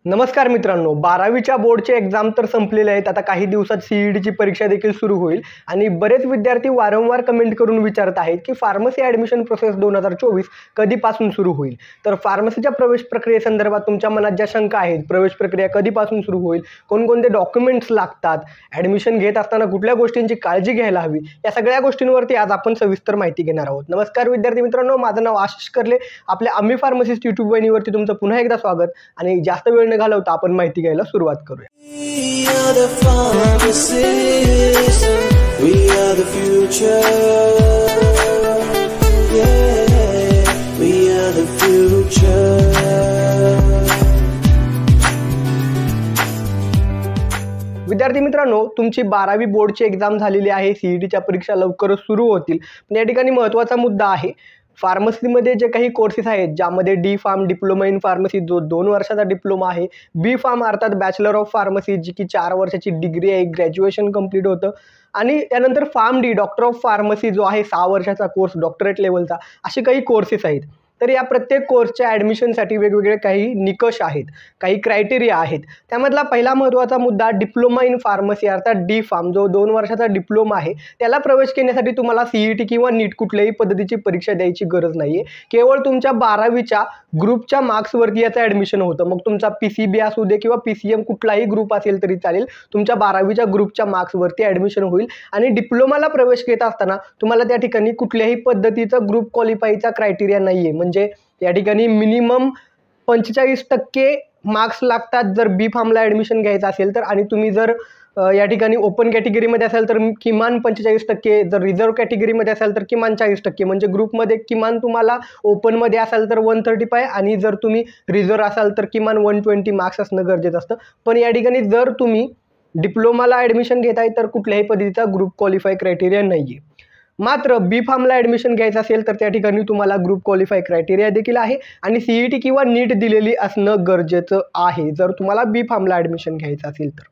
नमस्कार मित्रांनो, 12वीच्या बोर्डचे एक्झाम तर संपलेले आहेत. आता काही दिवसात CETची परीक्षा देखील सुरू होईल आणि बरेच विद्यार्थी वारंवार कमेंट करून विचारत आहेत की फार्मसी ॲडमिशन प्रोसेस 2024 कधीपासून सुरू होईल. तर फार्मसीच्या प्रवेश प्रक्रियेसंदर्भात तुमच्या मनात ज्या शंका आहेत, प्रवेश प्रक्रिया कधीपासून सुरू होईल, कोणकोणते डॉक्युमेंट्स लागतात, ॲडमिशन घेत असताना कुठल्या गोष्टींची काळजी घ्यायला हवी, या सगळ्या गोष्टींवरती आज आपण सविस्तर माहिती घेणार आहोत. नमस्कार विद्यार्थी मित्रांनो, माझं नाव आशिष करले. आपल्या आम्ही फार्मसिस्ट यूट्यूब वाहिनीवरती तुमचं पुन्हा एकदा स्वागत आणि जास्त वेळ न घालवता आपण माहिती घ्यायला सुरुवात करूया. विद्यार्थी मित्रांनो, तुमची 12वी बोर्डची एक्झाम झालेली आहे. CETच्या परीक्षा लवकरच सुरू होतील. पण या ठिकाणी महत्त्वाचा मुद्दा आहे, फार्मसीमध्ये जे काही कोर्सेस आहेत ज्यामध्ये D.Pharm डिप्लोमा इन फार्मसी जो 2 वर्षाचा डिप्लोमा आहे, B.Pharm अर्थात बॅचलर ऑफ फार्मसी जी की 4 वर्षाची डिग्री आहे, ग्रॅज्युएशन कंप्लीट होतं आणि त्यानंतर PharmD डॉक्टर ऑफ फार्मसी जो आहे 6 वर्षाचा कोर्स डॉक्टरेट लेवलचा, असे काही कोर्सेस आहेत. तर या प्रत्येक कोर्सच्या ॲडमिशनसाठी वेगवेगळे काही निकष आहेत, काही क्रायटेरिया आहेत. त्यामधला पहिला महत्त्वाचा मुद्दा डिप्लोमा इन फार्मसी अर्थात D.Pharm जो 2 वर्षाचा डिप्लोमा आहे, त्याला प्रवेश घेण्यासाठी तुम्हाला CET किंवा नीट कुठल्याही पद्धतीची परीक्षा द्यायची गरज नाही आहे. केवळ तुमच्या 12वीच्या ग्रुपच्या मार्क्सवरती याचं ॲडमिशन होतं. मग तुमचा PCB असू दे किंवा PCM कुठलाही ग्रुप असेल तरी चालेल, तुमच्या 12वीच्या ग्रुपच्या मार्क्सवरती ॲडमिशन होईल आणि डिप्लोमाला प्रवेश घेत असताना तुम्हाला त्या ठिकाणी कुठल्याही पद्धतीचा ग्रुप क्वालिफायचा क्रायटेरिया नाही आहे. म्हणजे या ठिकाणी मिनिमम 45% मार्क्स लागतात जर B.Pharmला ॲडमिशन घ्यायचं असेल तर, आणि तुम्ही जर या ठिकाणी ओपन कॅटेगरीमध्ये असाल तर किमान 45%, जर रिझर्व कॅटेगरीमध्ये असाल तर किमान 40%. म्हणजे ग्रुपमध्ये किमान तुम्हाला ओपनमध्ये असाल तर 135 आणि जर तुम्ही रिझर्व असाल तर किमान 120 मार्क्स असणं गरजेचं असतं. पण या ठिकाणी जर तुम्ही डिप्लोमाला ॲडमिशन घेताय तर कुठल्याही पद्धतीचा ग्रुप क्वालिफाय क्रायटेरिया नाही आहे. मात्र B.Pharmला ॲडमिशन घ्यायचं असेल तर त्या ठिकाणी तुम्हाला ग्रुप क्वालिफाय क्रायटेरिया देखील आहे आणि CET किंवा नीट दिलेली असणं गरजेचं आहे जर तुम्हाला B.Pharmला ॲडमिशन घ्यायचं असेल तर.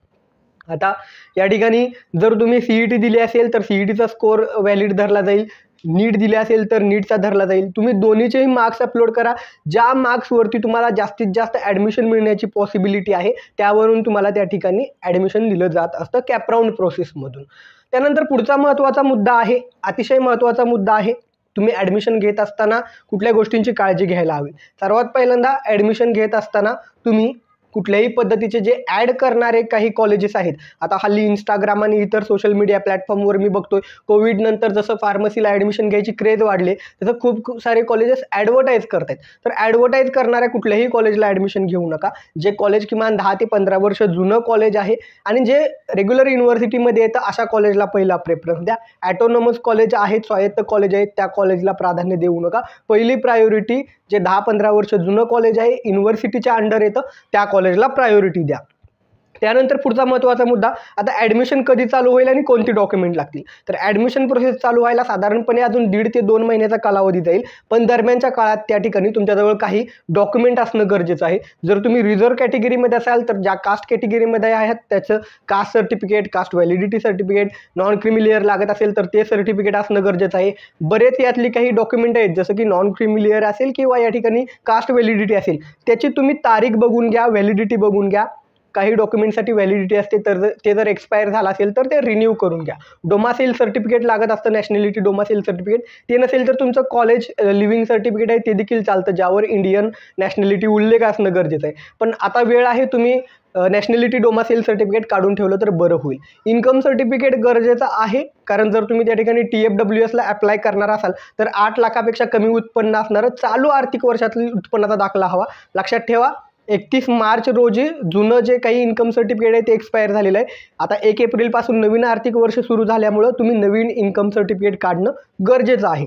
आता या ठिकाणी जर तुम्ही CET दिली असेल तर CETचा स्कोअर व्हॅलिड धरला जाईल, नीट दिले असेल तर नीटचा धरला जाईल. तुम्ही दोन्हीचेही मार्क्स अपलोड करा. ज्या मार्क्सवरती तुम्हाला जास्तीत जास्त ॲडमिशन मिळण्याची पॉसिबिलिटी आहे त्यावरून तुम्हाला त्या ठिकाणी ॲडमिशन दिलं जात असतं कॅपराऊंड प्रोसेसमधून. त्यानंतर पुढचा महत्त्वाचा मुद्दा आहे, अतिशय महत्त्वाचा मुद्दा आहे, तुम्ही ॲडमिशन घेत असताना कुठल्या गोष्टींची काळजी घ्यायला हवी. सर्वात पहिल्यांदा ॲडमिशन घेत असताना तुम्ही कुठल्याही पद्धतीचे जे ॲड करणारे काही कॉलेजेस आहेत, आता हल्ली इंस्टाग्राम आणि इतर सोशल मीडिया प्लॅटफॉर्मवर मी बघतोय कोविडनंतर जसं फार्मसीला ॲडमिशन घ्यायची क्रेज वाढले तसं खूप सारे कॉलेजेस ॲडव्हर्टाईज करत आहेत. तर ॲडव्हर्टाईज करणाऱ्या कुठल्याही कॉलेजला ॲडमिशन घेऊ नका. जे कॉलेज किमान 10 ते 15 वर्ष जुनं कॉलेज आहे आणि जे रेग्युलर युनिव्हर्सिटीमध्ये येतं अशा कॉलेजला पहिला प्रेफरन्स द्या. ॲटोनॉमस कॉलेज आहेत, स्वायत्त कॉलेज आहेत, त्या कॉलेजला प्राधान्य देऊ नका. पहिली प्रायोरिटी जे 10-15 वर्ष जुनं कॉलेज आहे, युनिव्हर्सिटीच्या अंडर येतं, त्या कॉलेजला प्रायोरिटी द्या. त्यानंतर पुढचा महत्त्वाचा मुद्दा, आता ॲडमिशन कधी चालू होईल आणि कोणती डॉक्युमेंट लागतील. तर ॲडमिशन प्रोसेस चालू व्हायला साधारणपणे अजून 1.5 ते 2 महिन्याचा कालावधी जाईल. पण दरम्यानच्या काळात त्या ठिकाणी तुमच्याजवळ काही डॉक्युमेंट असणं गरजेचं आहे. जर तुम्ही रिझर्व कॅटेगरीमध्ये असाल तर ज्या कास्ट कॅटेगरीमध्ये आहेत त्याचं caste certificate, caste validity certificate, non creamy layer लागत असेल तर ते सर्टिफिकेट असणं गरजेचं आहे. बरेच यातली काही डॉक्युमेंट आहेत जसं की नॉन क्रिमिलियर असेल किंवा या ठिकाणी कास्ट व्हॅलिडिटी असेल, त्याची तुम्ही तारीख बघून घ्या, व्हॅलिडिटी बघून घ्या. काही डॉक्युमेंटसाठी व्हॅलिडिटी असते तर ते जर एक्सपायर झालं असेल तर ते रिन्यू करून घ्या. डोमासेल सर्टिफिकेट लागत असतं, नॅशनॅलिटी डोमासेल सर्टिफिकेट. ते नसेल तर तुमचं कॉलेज लिव्हिंग सर्टिफिकेट आहे ते देखील चालतं, ज्यावर इंडियन नॅशनॅलिटी उल्लेख असणं गरजेचं आहे. पण आता वेळ आहे, तुम्ही नॅशनॅलिटी डोमासेल सर्टिफिकेट काढून ठेवलं तर बरं होईल. इन्कम सर्टिफिकेट गरजेचं आहे, कारण जर तुम्ही त्या ठिकाणी TFWSला अप्लाय करणार असाल तर 8 लाखापेक्षा कमी उत्पन्न असणारं चालू आर्थिक वर्षातील उत्पन्नाचा दाखला हवा. लक्षात ठेवा, 31 मार्च रोजी जुनं जे काही इन्कम सर्टिफिकेट आहे ते एक्सपायर झालेलं आहे. आता 1 एप्रिलपासून नवीन आर्थिक वर्ष सुरू झाल्यामुळं तुम्ही नवीन इन्कम सर्टिफिकेट काढणं गरजेचं आहे.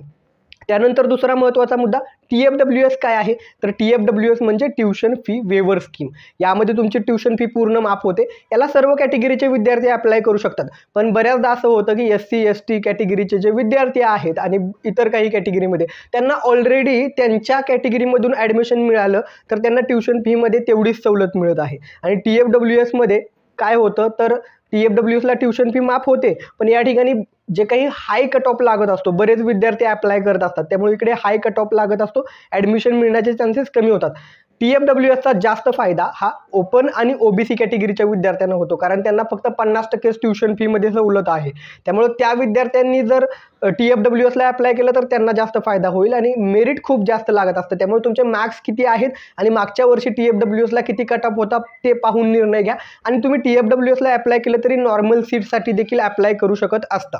त्यानंतर दुसरा महत्त्वाचा मुद्दा, TFWS काय आहे. तर TFWS म्हणजे ट्यूशन फी वेवर स्कीम. यामध्ये तुमची ट्यूशन फी पूर्ण माफ होते. याला सर्व कॅटेगरीचे विद्यार्थी अप्लाय करू शकतात. पण बऱ्याचदा असं होतं की SC ST कॅटेगरीचे जे विद्यार्थी आहेत आणि इतर काही कॅटेगरीमध्ये त्यांना ऑलरेडी त्यांच्या कॅटेगरीमधून ॲडमिशन मिळालं तर त्यांना ट्यूशन फीमध्ये तेवढीच सवलत मिळत आहे. आणि TFWSमध्ये काय होतं तर TFWSला ट्यूशन फी माफ होते, पण या ठिकाणी जे काही हाय कट ऑफ लागत असतो, बरेच विद्यार्थी अप्लाय करत असतात, त्यामुळे इकडे हाय कट ऑफ लागत असतो, ॲडमिशन मिळण्याचे चान्सेस कमी होतात. TFWSचा जास्त फायदा हा ओपन आणि OBC कॅटेगरीच्या विद्यार्थ्यांना होतो, कारण त्यांना फक्त 50% ट्युशन फीमध्ये सवलत आहे. त्यामुळे त्या विद्यार्थ्यांनी जर TFWSला अप्लाय केलं तर त्यांना जास्त फायदा होईल आणि मेरिट खूप जास्त लागत असतं. त्यामुळे तुमचे मार्क्स किती आहेत आणि मागच्या वर्षी TFWSला किती कट ऑफ होता ते पाहून निर्णय घ्या. आणि तुम्ही TFWSला अप्लाय केलं तरी नॉर्मल सीटसाठी देखील अप्लाय करू शकत असता.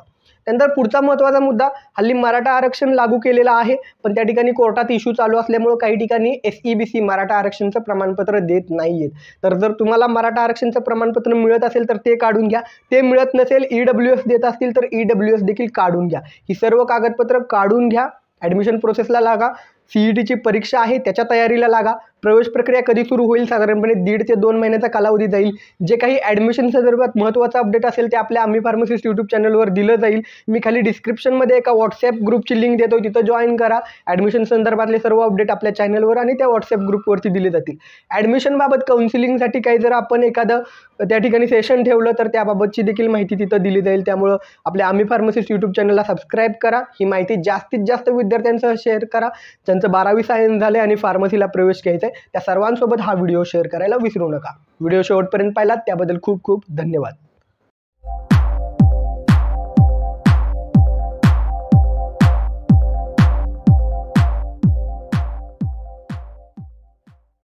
त्यानंतर पुढचा महत्त्वाचा मुद्दा, हल्ली मराठा आरक्षण लागू केलेलं आहे, पण त्या ठिकाणी कोर्टात इश्यू चालू असल्यामुळे काही ठिकाणी SEBC मराठा आरक्षणचं प्रमाणपत्र देत नाहीयेत. तर जर तुम्हाला मराठा आरक्षणचं प्रमाणपत्र मिळत असेल तर ते काढून घ्या. ते मिळत नसेल, EWS देत असतील तर EWS देखील काढून घ्या. ही सर्व कागदपत्र काढून घ्या. ॲडमिशन प्रोसेसला लागा. CETची परीक्षा आहे त्याच्या तयारीला लागा. प्रवेश प्रक्रिया कधी सुरू होईल? साधारणपणे 1.5 ते 2 महिन्याचा कालावधी जाईल. जे काही ॲडमिशन संदर्भात महत्त्वाचं अपडेट असेल ते आपल्या आम्ही फार्मसिस्ट यूट्यूब चॅनलवर दिलं जाईल. मी खाली डिस्क्रिप्शनमध्ये एका व्हॉट्सॲप ग्रुपची लिंक देतो, तिथं जॉईन करा. ॲडमिशन संदर्भातले सर्व अपडेट आपल्या चॅनलवर आणि त्या व्हॉट्सॲप ग्रुपवरती दिले जातील. ॲडमिशनबाबत काउन्सिलिंगसाठी काही जर आपण एखादं त्या ठिकाणी सेशन ठेवलं तर त्याबाबतची देखील माहिती तिथं दिली जाईल. त्यामुळं आपल्या आम्ही फार्मसिस्ट यूट्यूब चॅनलला सबस्क्राईब करा. ही माहिती जास्तीत जास्त विद्यार्थ्यांसह शेअर करा. ज्यांचं 12वी सायन्स झाले आणि फार्मसीला प्रवेश घ्यायचा आहे त्या सर्वांसोबत हा व्हिडिओ शेअर करायला विसरू नका. व्हिडिओ शेवटपर्यंत पाहिलात त्याबद्दल खूप खूप धन्यवाद.